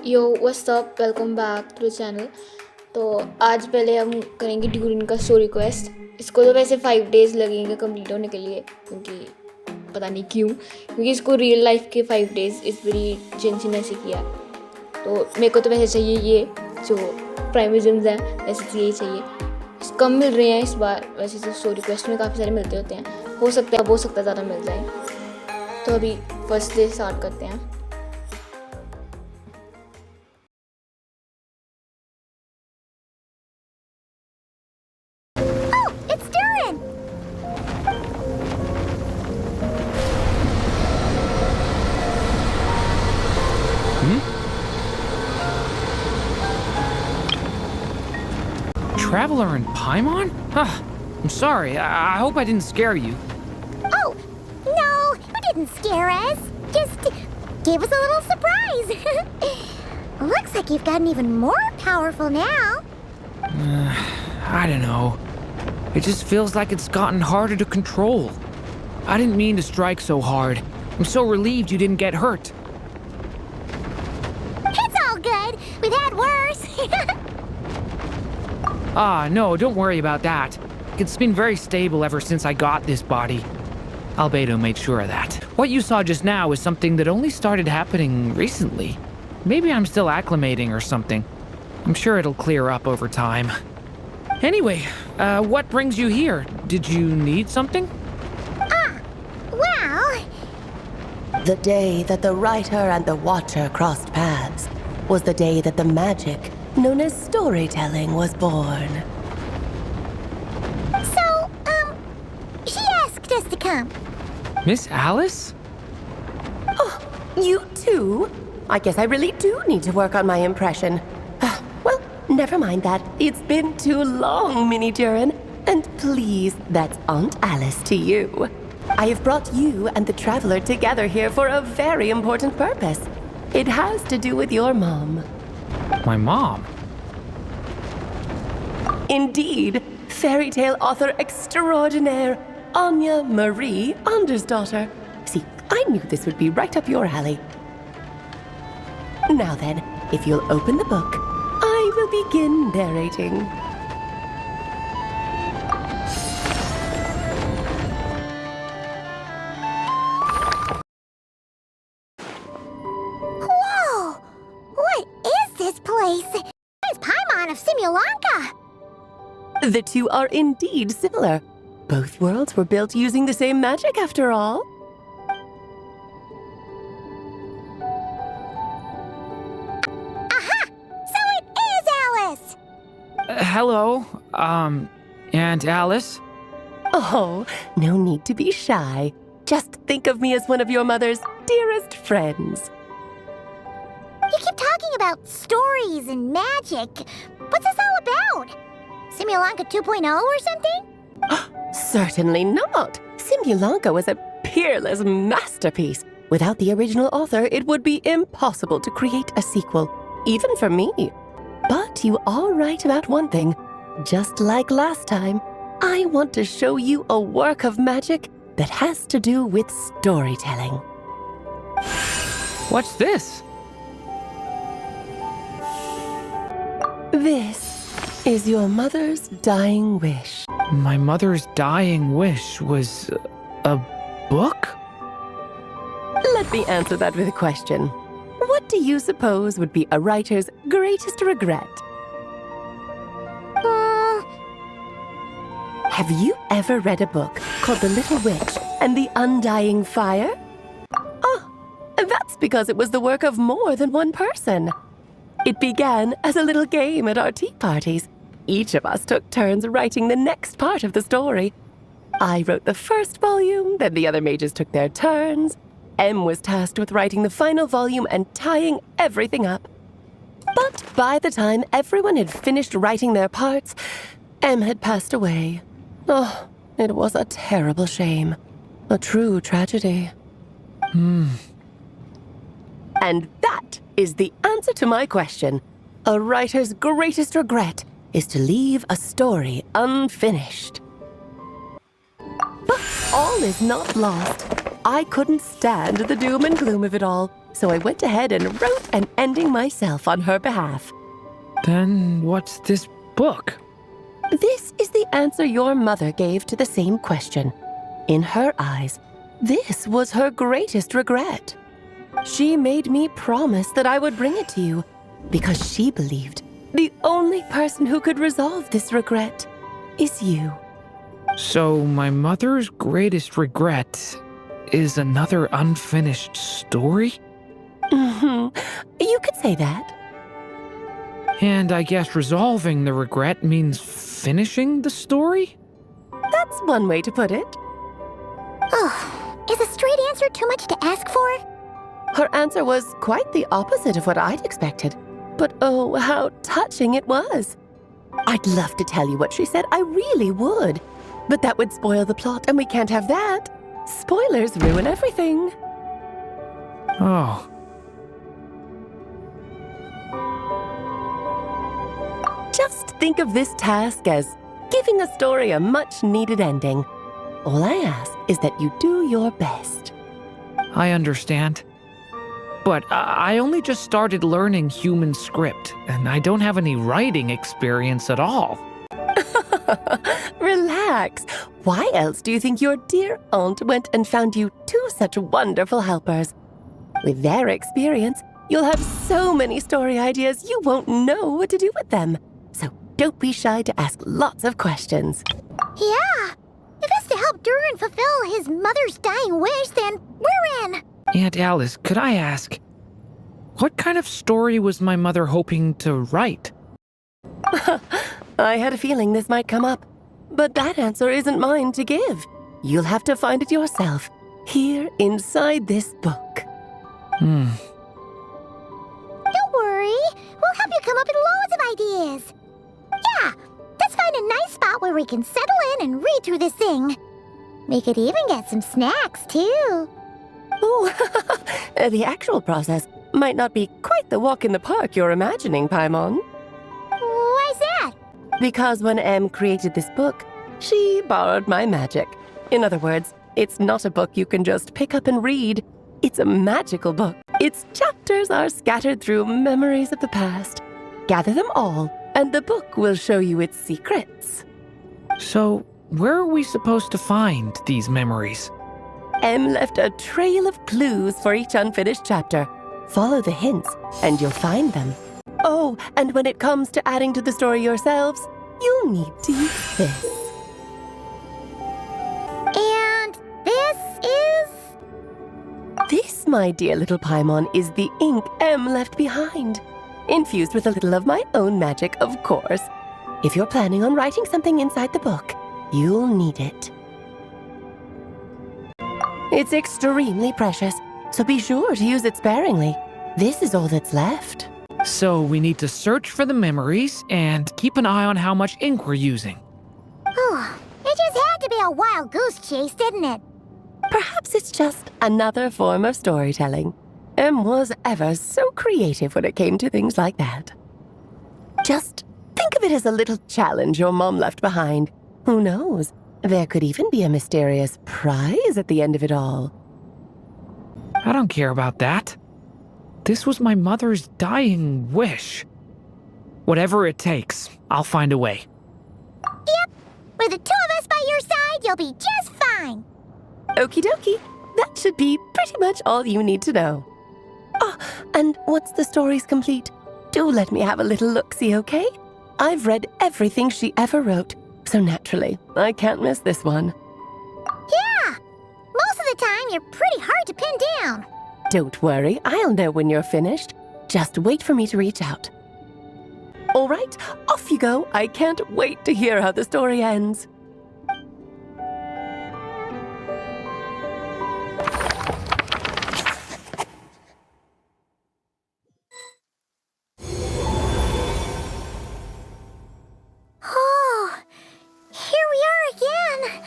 Yo what's up, welcome back to the channel. तो आज पहले हम करेंगे ड्यूरिन का स्टोरी क्वेस्ट। इसको तो वैसे 5 डेज़ लगेंगे कंप्लीट होने के लिए, क्योंकि पता नहीं क्यों, क्योंकि इसको रियल लाइफ के 5 डेज़ इस बड़ी जिनसी से किया। तो मेरे को तो वैसे चाहिए ये जो प्राइमिजम्स हैं, वैसे तो यही चाहिए। कम मिल रहे हैं इस बार, वैसे तो स्टोरी क्वेस्ट में काफ़ी सारे मिलते होते हैं, हो सकता है ज़्यादा मिल जाए। तो अभी फर्स्ट डे स्टार्ट करते हैं। It's Durin! Traveler in Paimon? I'm sorry. I hope I didn't scare you. Oh, no, you didn't scare us. Just gave us a little surprise. Looks like you've gotten even more powerful now. I don't know. It just feels like it's gotten harder to control. I didn't mean to strike so hard. I'm so relieved you didn't get hurt. It's all good. We've had worse. No, don't worry about that. It's been very stable ever since I got this body. Albedo made sure of that. What you saw just now is something that only started happening recently. Maybe I'm still acclimating or something. I'm sure it'll clear up over time. Anyway, what brings you here? Did you need something? Well, The day that the writer and the watcher crossed paths was the day that the magic known as storytelling was born. so, she asked us to come. Miss Alice? You too? I guess I really do need to work on my impression. Well, never mind that. It's been too long, Mini Durin. And please, that's Aunt Alice to you. I have brought you and the Traveler together here for a very important purpose. It has to do with your mom. My mom? Indeed, fairy tale author extraordinaire, Anya Marie Andersdottir. See, I knew this would be right up your alley. Now then, if you'll open the book, I will begin narrating. Whoa! What is this place? It's Paimon of Simulanka. The two are indeed similar. Both worlds were built using the same magic after all. Aha! So it is Alice! Hello, Aunt Alice? Oh, no need to be shy. Just think of me as one of your mother's dearest friends. You keep talking about stories and magic. What's this all about? Simulanka 2.0 or something? Certainly not. Simulanka was a peerless masterpiece. Without the original author, it would be impossible to create a sequel, even for me. But you are right about one thing. Just like last time, I want to show you a work of magic that has to do with storytelling. What's this? This is your mother's dying wish. My mother's dying wish was a book? Let me answer that with a question. What do you suppose would be a writer's greatest regret? Have you ever read a book called The Little Witch and the Undying Fire? Oh, that's because it was the work of more than one person. It began as a little game at our tea parties. Each of us took turns writing the next part of the story. I wrote the first volume, then the other mages took their turns. Em was tasked with writing the final volume and tying everything up. But by the time everyone had finished writing their parts, Em had passed away. Oh, it was a terrible shame. A true tragedy. And that is the answer to my question. A writer's greatest regret is to leave a story unfinished. But all is not lost. I couldn't stand the doom and gloom of it all. so I went ahead and wrote an ending myself on her behalf. Then what's this book? This is the answer your mother gave to the same question. In her eyes, this was her greatest regret. She made me promise that I would bring it to you because she believed the only person who could resolve this regret is you. So my mother's greatest regret is another unfinished story? You could say that. And I guess resolving the regret means finishing the story? That's one way to put it. Oh, is a straight answer too much to ask for? Her answer was quite the opposite of what I'd expected. But oh, how touching it was. I'd love to tell you what she said, I really would. But that would spoil the plot, and we can't have that. Spoilers ruin everything. Oh. Just think of this task as giving a story a much-needed ending. All I ask is that you do your best. I understand. But I only just started learning human script, and I don't have any writing experience at all. Relax. Why else do you think your dear aunt went and found you two such wonderful helpers? With their experience, you'll have so many story ideas you won't know what to do with them. So don't be shy to ask lots of questions. Yeah. If it's to help Durin fulfill his mother's dying wish, then we're in. Aunt Alice, could I ask, what kind of story was my mother hoping to write? I had a feeling this might come up, but that answer isn't mine to give. You'll have to find it yourself, here inside this book. Don't worry. We'll help you come up with loads of ideas. Yeah, let's find a nice spot where we can settle in and read through this thing. We could even get some snacks, too. Oh, the actual process might not be quite the walk in the park you're imagining, Paimon. Why's that? Because when Em created this book, she borrowed my magic. In other words, it's not a book you can just pick up and read. It's a magical book. Its chapters are scattered through memories of the past. Gather them all, and the book will show you its secrets. So, where are we supposed to find these memories? Em left a trail of clues for each unfinished chapter. Follow the hints, and you'll find them. Oh, and when it comes to adding to the story yourselves, you'll need to use this. And this is... This, my dear little Paimon, is the ink Em left behind. Infused with a little of my own magic, of course. If you're planning on writing something inside the book, you'll need it. It's extremely precious, so be sure to use it sparingly. This is all that's left. So we need to search for the memories and keep an eye on how much ink we're using. Oh, it just had to be a wild goose chase, didn't it? Perhaps it's just another form of storytelling. Em was ever so creative when it came to things like that. Just think of it as a little challenge your mom left behind. Who knows? There could even be a mysterious prize at the end of it all. I don't care about that. This was my mother's dying wish. Whatever it takes, I'll find a way. Yep. With the two of us by your side, you'll be just fine. Okie dokie. That should be pretty much all you need to know. Oh, and once the story's complete, do let me have a little look-see, okay? I've read everything she ever wrote, so naturally, I can't miss this one. Yeah. Most of the time, you're pretty hard to pin down. Don't worry, I'll know when you're finished. Just wait for me to reach out. All right, off you go. I can't wait to hear how the story ends. Oh, here we are again.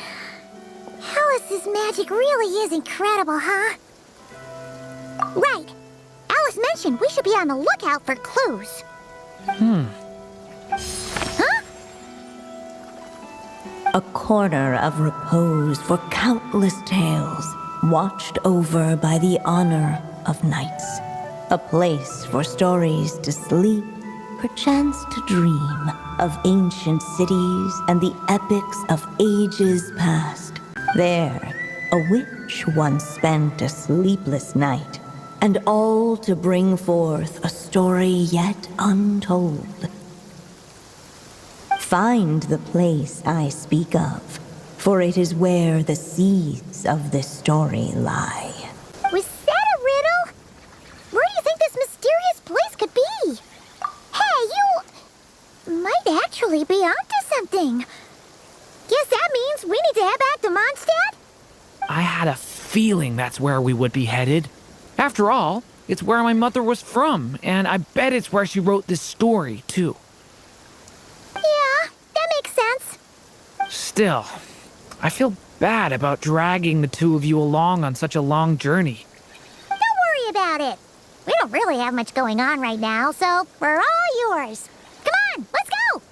Alice's magic really is incredible, huh? Right. Alice mentioned we should be on the lookout for clues. Huh? A corner of repose for countless tales, watched over by the honor of nights, a place for stories to sleep, perchance to dream of ancient cities and the epics of ages past. There, a witch once spent a sleepless night, and all to bring forth a story yet untold. Find the place I speak of, for it is where the seeds of this story lie. Was that a riddle? Where do you think this mysterious place could be? Hey, you might actually be onto something. Guess that means we need to head back to Mondstadt? I had a feeling that's where we would be headed. After all, it's where my mother was from, and I bet it's where she wrote this story, too. Yeah, that makes sense. Still, I feel bad about dragging the two of you along on such a long journey. Don't worry about it. We don't really have much going on right now, so we're all yours. Come on, let's go!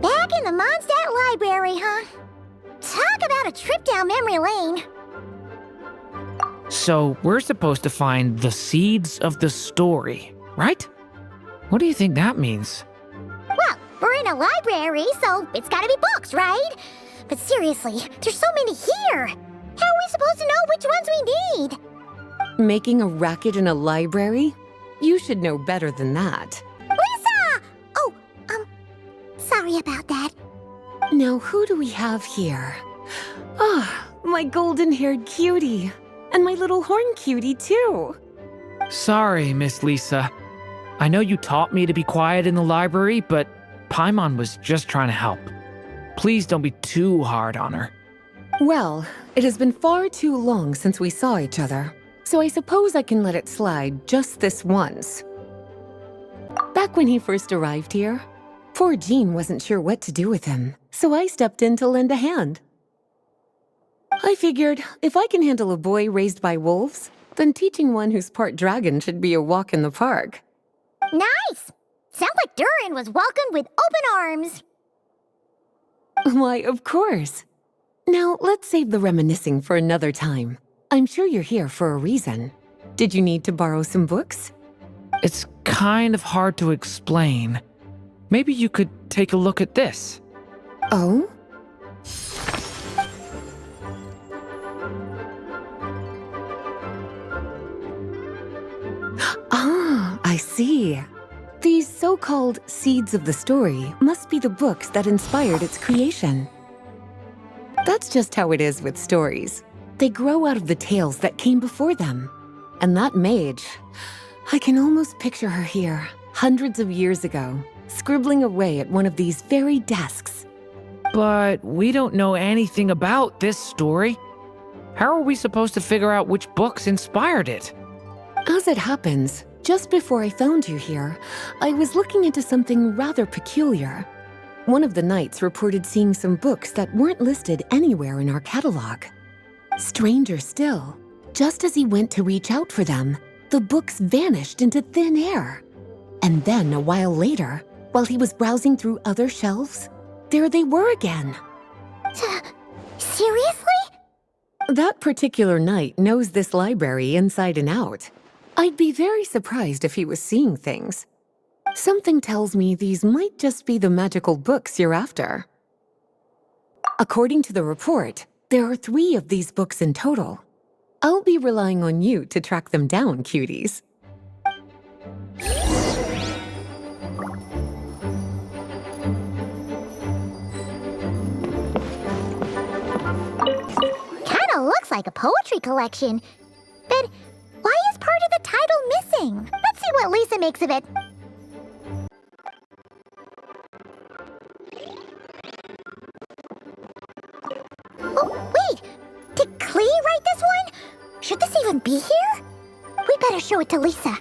Back in the Mondstadt Library, huh? Talk about a trip down memory lane. So, we're supposed to find the seeds of the story, right? What do you think that means? Well, we're in a library, so it's gotta be books, right? But seriously, there's so many here. How are we supposed to know which ones we need? Making a racket in a library? You should know better than that. Lisa! Oh, sorry about that. Now, who do we have here? Ah, my golden-haired cutie. And my little horn cutie, too. Sorry, Miss Lisa. I know you taught me to be quiet in the library, but Paimon was just trying to help. Please don't be too hard on her. Well, it has been far too long since we saw each other, so I suppose I can let it slide just this once. Back when he first arrived here, poor Jean wasn't sure what to do with him, so I stepped in to lend a hand. I figured if I can handle a boy raised by wolves, then teaching one who's part dragon should be a walk in the park. Nice! Sounds like Durin was welcomed with open arms. Why, of course. Now, let's save the reminiscing for another time. I'm sure you're here for a reason. Did you need to borrow some books? It's kind of hard to explain. Maybe you could take a look at this. Oh? Ah, I see. These so-called seeds of the story must be the books that inspired its creation. That's just how it is with stories. They grow out of the tales that came before them. And that mage, I can almost picture her here, hundreds of years ago, scribbling away at one of these very desks. But we don't know anything about this story. How are we supposed to figure out which books inspired it? As it happens, just before I found you here, I was looking into something rather peculiar. One of the knights reported seeing some books that weren't listed anywhere in our catalog. Stranger still, just as he went to reach out for them, the books vanished into thin air. And then a while later, while he was browsing through other shelves, there they were again. Seriously? That particular knight knows this library inside and out. I'd be very surprised if he was seeing things. Something tells me these might just be the magical books you're after. According to the report, there are 3 of these books in total. I'll be relying on you to track them down, cuties. Kinda looks like a poetry collection. But why is part of the title missing? Let's see what Lisa makes of it. Oh, wait! Did Klee write this one? Should this even shouldn't be here? We better show it to Lisa.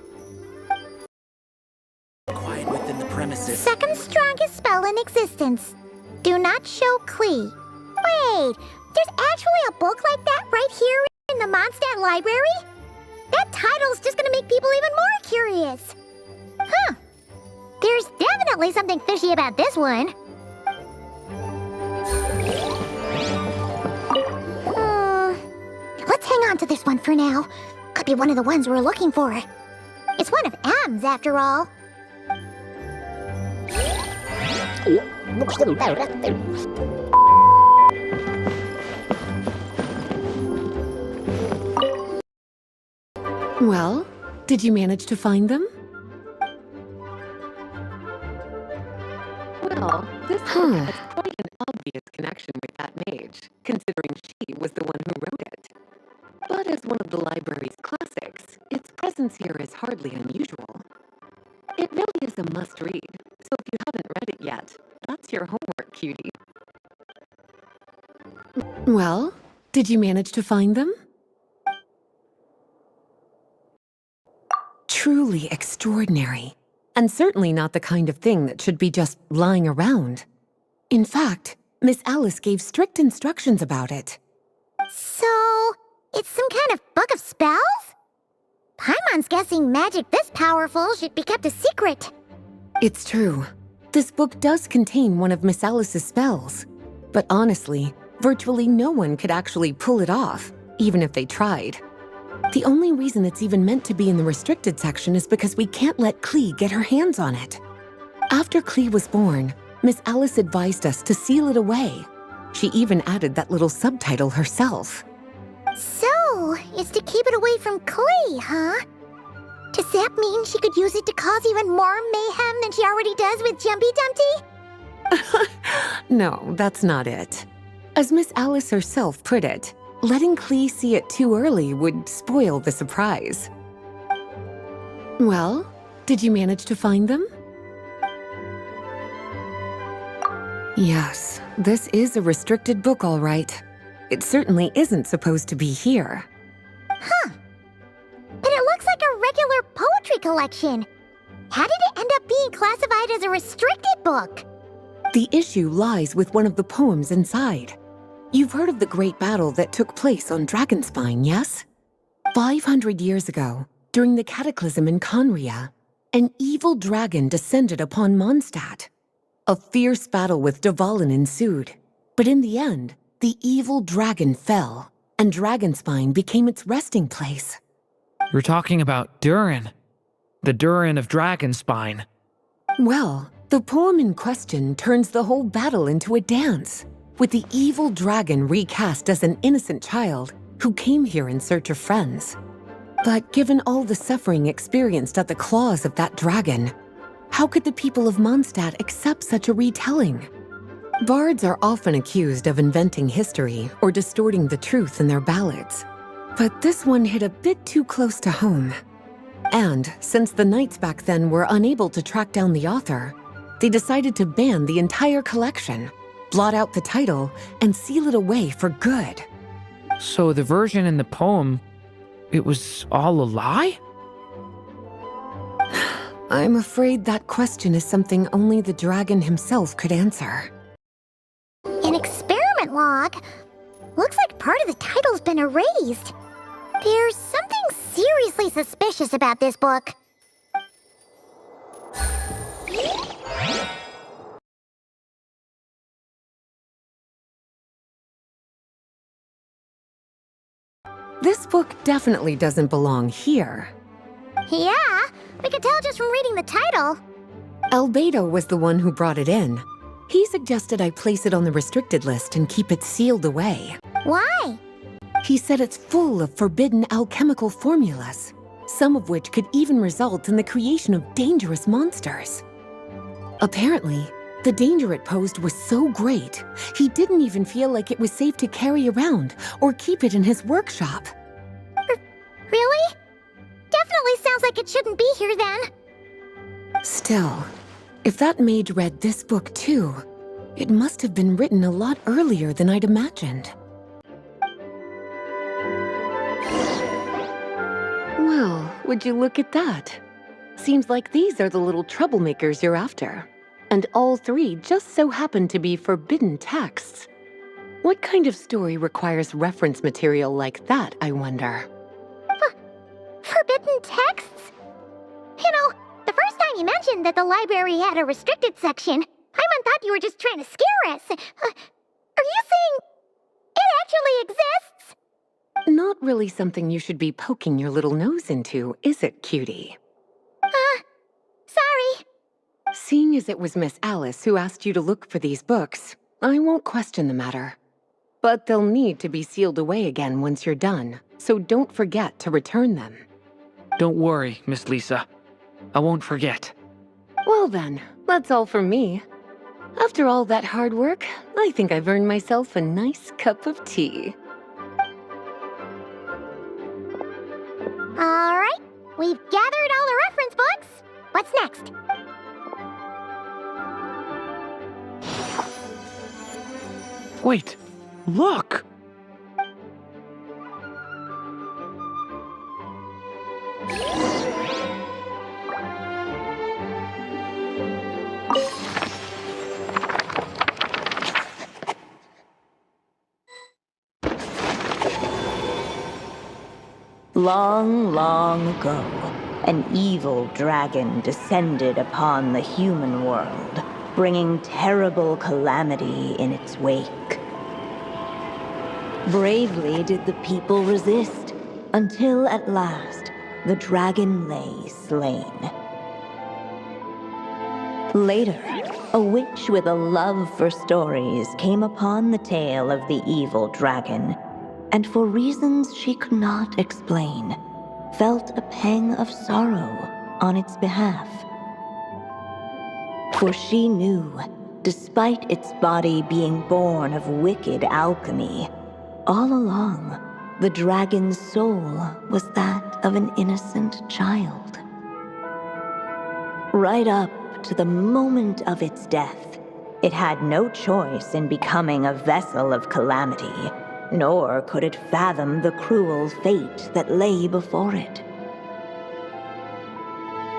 Quiet within the premises. Second strongest spell in existence. Do not show Klee. Wait, there's actually a book like that right here in the Mondstadt library? That title's just gonna make people even more curious. Huh. There's definitely something fishy about this one. Let's hang on to this one for now. Could be one of the ones we're looking for. It's one of M's after all. Well, did you manage to find them? Well, this book has quite an obvious connection with that mage, considering she was the one who wrote it. But as one of the library's classics, its presence here is hardly unusual. It really is a must-read, so if you haven't read it yet, that's your homework, cutie. Well, did you manage to find them? Truly extraordinary, and certainly not the kind of thing that should be just lying around. In fact, Miss Alice gave strict instructions about it. So, it's some kind of book of spells? Paimon's guessing magic this powerful should be kept a secret. It's true. This book does contain one of Miss Alice's spells. But honestly, virtually no one could actually pull it off, even if they tried. The only reason it's even meant to be in the restricted section is because we can't let Klee get her hands on it. After Klee was born, Miss Alice advised us to seal it away. She even added that little subtitle herself. So, it's to keep it away from Klee, huh? Does that mean she could use it to cause even more mayhem than she already does with Jumpy Dumpty? No, that's not it. As Miss Alice herself put it, letting Klee see it too early would spoil the surprise. Well, did you manage to find them? Yes, this is a restricted book, all right. It certainly isn't supposed to be here. Huh. But it looks like a regular poetry collection. How did it end up being classified as a restricted book? The issue lies with one of the poems inside. You've heard of the great battle that took place on Dragonspine, yes? 500 years ago, during the cataclysm in Conria, an evil dragon descended upon Mondstadt. A fierce battle with Dvalin ensued, but in the end, the evil dragon fell, and Dragonspine became its resting place. You're talking about Durin, the Durin of Dragonspine. Well, the poem in question turns the whole battle into a dance, with the evil dragon recast as an innocent child who came here in search of friends. But given all the suffering experienced at the claws of that dragon, how could the people of Mondstadt accept such a retelling? Bards are often accused of inventing history or distorting the truth in their ballads. But this one hit a bit too close to home. And since the knights back then were unable to track down the author, they decided to ban the entire collection, blot out the title, and seal it away for good. So the version in the poem, it was all a lie? I'm afraid that question is something only the dragon himself could answer. An experiment log? Looks like part of the title's been erased. There's something seriously suspicious about this book. This book definitely doesn't belong here. Yeah, we could tell just from reading the title. Albedo was the one who brought it in. He suggested I place it on the restricted list and keep it sealed away. Why? He said it's full of forbidden alchemical formulas, some of which could even result in the creation of dangerous monsters. Apparently, the danger it posed was so great, he didn't even feel like it was safe to carry around or keep it in his workshop. Really? Definitely sounds like it shouldn't be here then. Still, if that mage read this book too, it must have been written a lot earlier than I'd imagined. would you look at that? Seems like these are the little troublemakers you're after. And all three just so happen to be forbidden texts. What kind of story requires reference material like that, I wonder? Forbidden texts? You know, the first time you mentioned that the library had a restricted section, I thought you were just trying to scare us. Are you saying it actually exists? Not really something you should be poking your little nose into, is it, cutie? Sorry. Seeing as it was Miss Alice who asked you to look for these books, I won't question the matter. But they'll need to be sealed away again once you're done, so don't forget to return them. Don't worry, Miss Lisa. I won't forget. Well then, that's all from me. After all that hard work, I think I've earned myself a nice cup of tea. All right, we've gathered all the reference books. What's next? Wait, look! Long, long ago, an evil dragon descended upon the human world, bringing terrible calamity in its wake. Bravely did the people resist, until at last the dragon lay slain. Later, a witch with a love for stories came upon the tale of the evil dragon, and for reasons she could not explain, felt a pang of sorrow on its behalf. For she knew, despite its body being born of wicked alchemy, all along, the dragon's soul was that of an innocent child. Right up to the moment of its death, it had no choice in becoming a vessel of calamity, nor could it fathom the cruel fate that lay before it.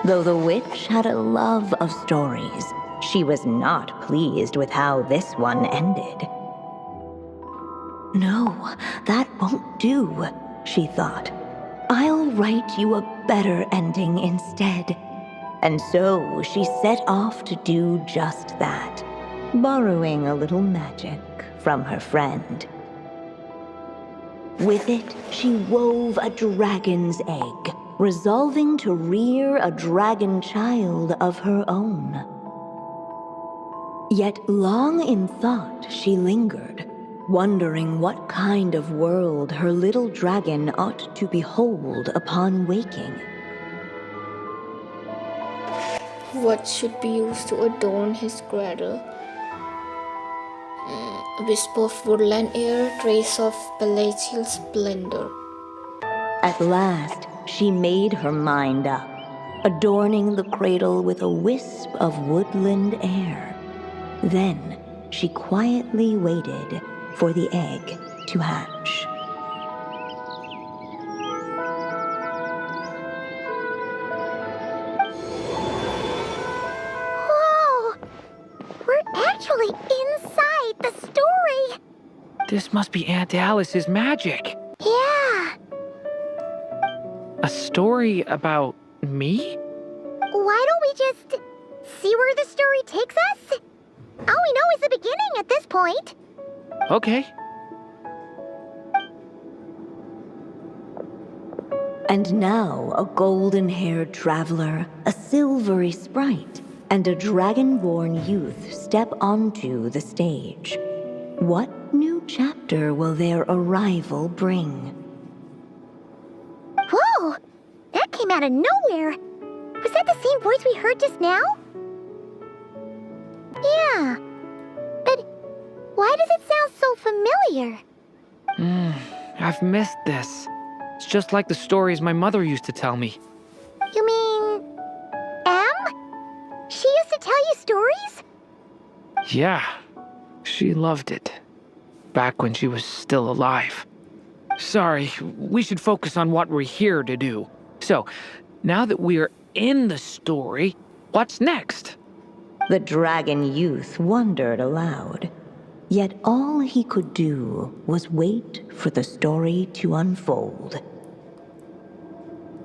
Though the witch had a love of stories, she was not pleased with how this one ended. No, that won't do, she thought. I'll write you a better ending instead. And so she set off to do just that, borrowing a little magic from her friend. With it, she wove a dragon's egg, resolving to rear a dragon child of her own. Yet long in thought she lingered, wondering what kind of world her little dragon ought to behold upon waking. What should be used to adorn his cradle? A wisp of woodland air, trace of palatial splendor. At last, she made her mind up, adorning the cradle with a wisp of woodland air. Then she quietly waited for the egg to hatch. Whoa! We're actually inside the story! This must be Aunt Alice's magic. Yeah! A story about me? Why don't we just see where the story takes us? All we know is the beginning at this point. Okay. And now a golden-haired traveler, a silvery sprite, and a dragon-born youth step onto the stage. What new chapter will their arrival bring? Whoa! That came out of nowhere! Was that the same voice we heard just now? Yeah. But why does it sound so familiar? I've missed this. It's just like the stories my mother used to tell me. You mean... Em? She used to tell you stories? Yeah, she loved it. Back when she was still alive. Sorry, we should focus on what we're here to do. So, now that we're in the story, what's next? The dragon youth wondered aloud. Yet all he could do was wait for the story to unfold.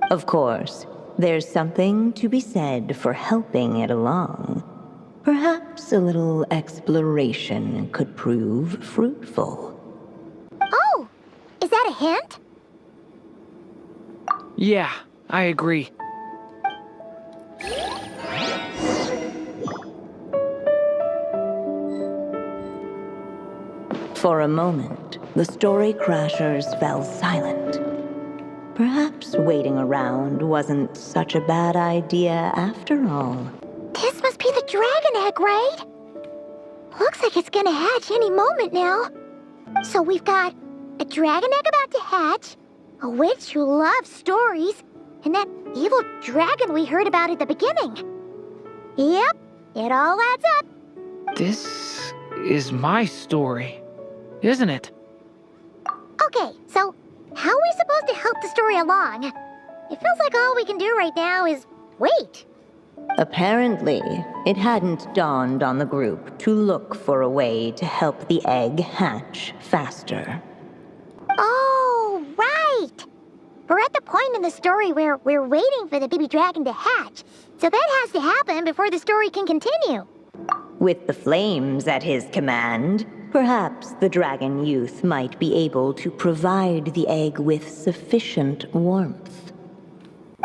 Of course, there's something to be said for helping it along. Perhaps a little exploration could prove fruitful. Oh, is that a hint? Yeah, I agree. For a moment, the story crashers fell silent. Perhaps waiting around wasn't such a bad idea after all. This must be the dragon egg, right? Looks like it's gonna hatch any moment now. So we've got a dragon egg about to hatch, a witch who loves stories, and that evil dragon we heard about at the beginning. Yep, it all adds up. This is my story, isn't it? Okay, so how are we supposed to help the story along? It feels like all we can do right now is wait. Apparently, it hadn't dawned on the group to look for a way to help the egg hatch faster. Oh, right! We're at the point in the story where we're waiting for the baby dragon to hatch, so that has to happen before the story can continue. With the flames at his command, perhaps the dragon youth might be able to provide the egg with sufficient warmth.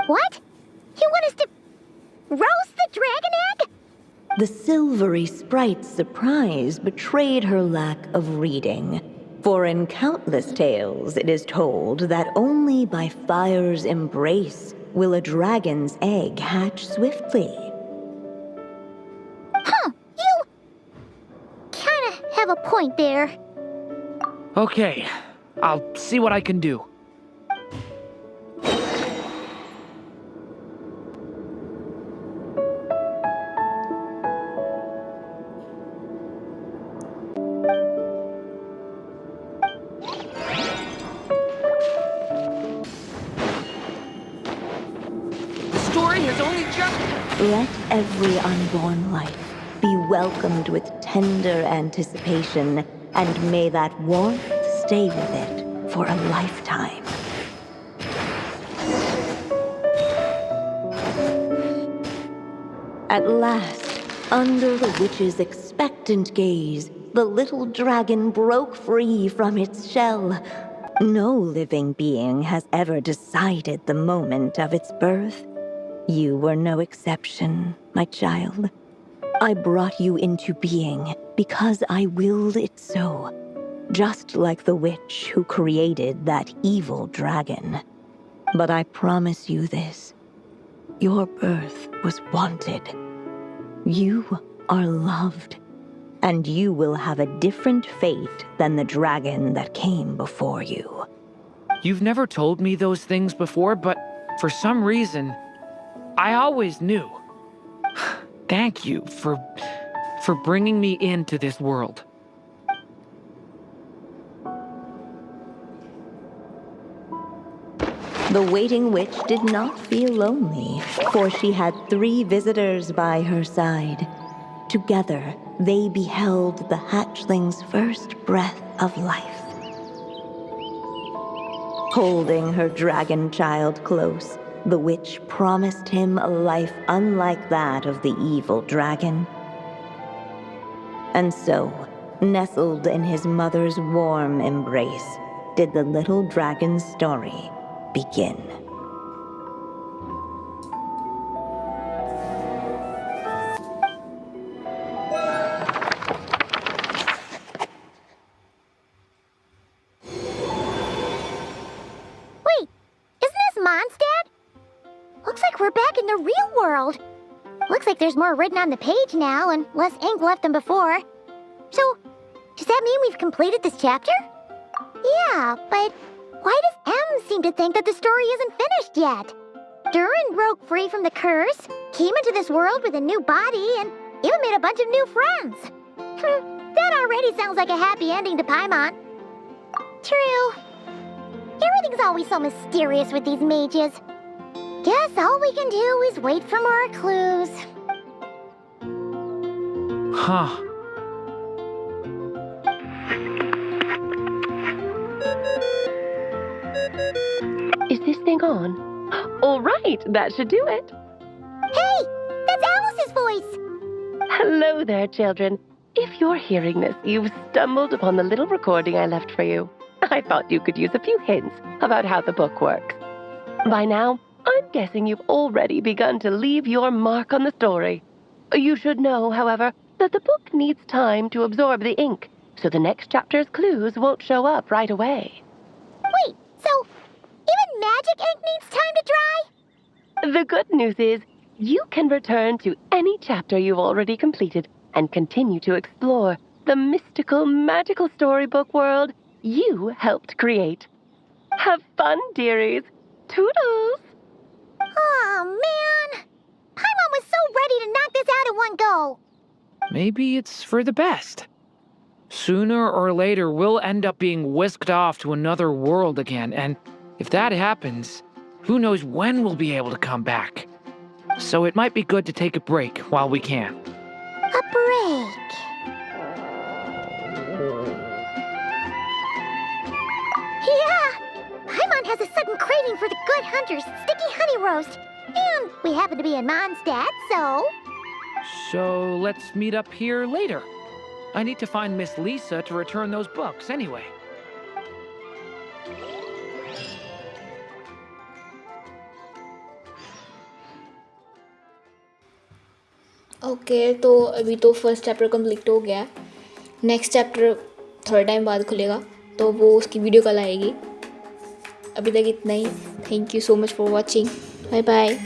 What? You want us to roast the dragon egg? The silvery sprite's surprise betrayed her lack of reading. For in countless tales, it is told that only by fire's embrace will a dragon's egg hatch swiftly. Huh, you kinda have a point there. Okay, I'll see what I can do. Let every unborn life be welcomed with tender anticipation, and may that warmth stay with it for a lifetime. At last, under the witch's expectant gaze, the little dragon broke free from its shell. No living being has ever decided the moment of its birth. You were no exception, my child. I brought you into being because I willed it so, just like the witch who created that evil dragon. But I promise you this, your birth was wanted. You are loved, and you will have a different fate than the dragon that came before you. You've never told me those things before, but for some reason, I always knew. Thank you for bringing me into this world. The waiting witch did not feel lonely, for she had 3 visitors by her side. Together, they beheld the hatchling's first breath of life. Holding her dragon child close, the witch promised him a life unlike that of the evil dragon. And so, nestled in his mother's warm embrace, did the little dragon's story begin. Wait, isn't this Mondstadt? Looks like we're back in the real world. Looks like there's more written on the page now and less ink left than before. So, does that mean we've completed this chapter? Yeah, but why does M seem to think that the story isn't finished yet? Durin broke free from the curse, came into this world with a new body, and even made a bunch of new friends. That already sounds like a happy ending to Paimon. True. Everything's always so mysterious with these mages. Guess all we can do is wait for more clues. Huh. Is this thing on? All right, that should do it. Hey, that's Alice's voice. Hello there, children. If you're hearing this, you've stumbled upon the little recording I left for you. I thought you could use a few hints about how the book works. By now, I'm guessing you've already begun to leave your mark on the story. You should know, however, that the book needs time to absorb the ink, so the next chapter's clues won't show up right away. Wait, so even magic ink needs time to dry? The good news is, you can return to any chapter you've already completed and continue to explore the mystical, magical storybook world you helped create. Have fun, dearies. Toodles! Oh, man. Paimon was so ready to knock this out in one go. Maybe it's for the best. Sooner or later, we'll end up being whisked off to another world again, and if that happens, who knows when we'll be able to come back. So it might be good to take a break while we can. A break. Yeah, Paimon has a sudden craving for the Good Hunter's sticky honey roast. And we happen to be in Mondstadt, so... So let's meet up here later. I need to find Miss Lisa to return those books anyway. Okay तो अभी तो first chapter complete हो गया है. Next chapter third time बाद खुलेगा, तो वो उसकी वीडियो कल आएगी. अभी तक इतना ही. Thank you so much for watching. Bye bye.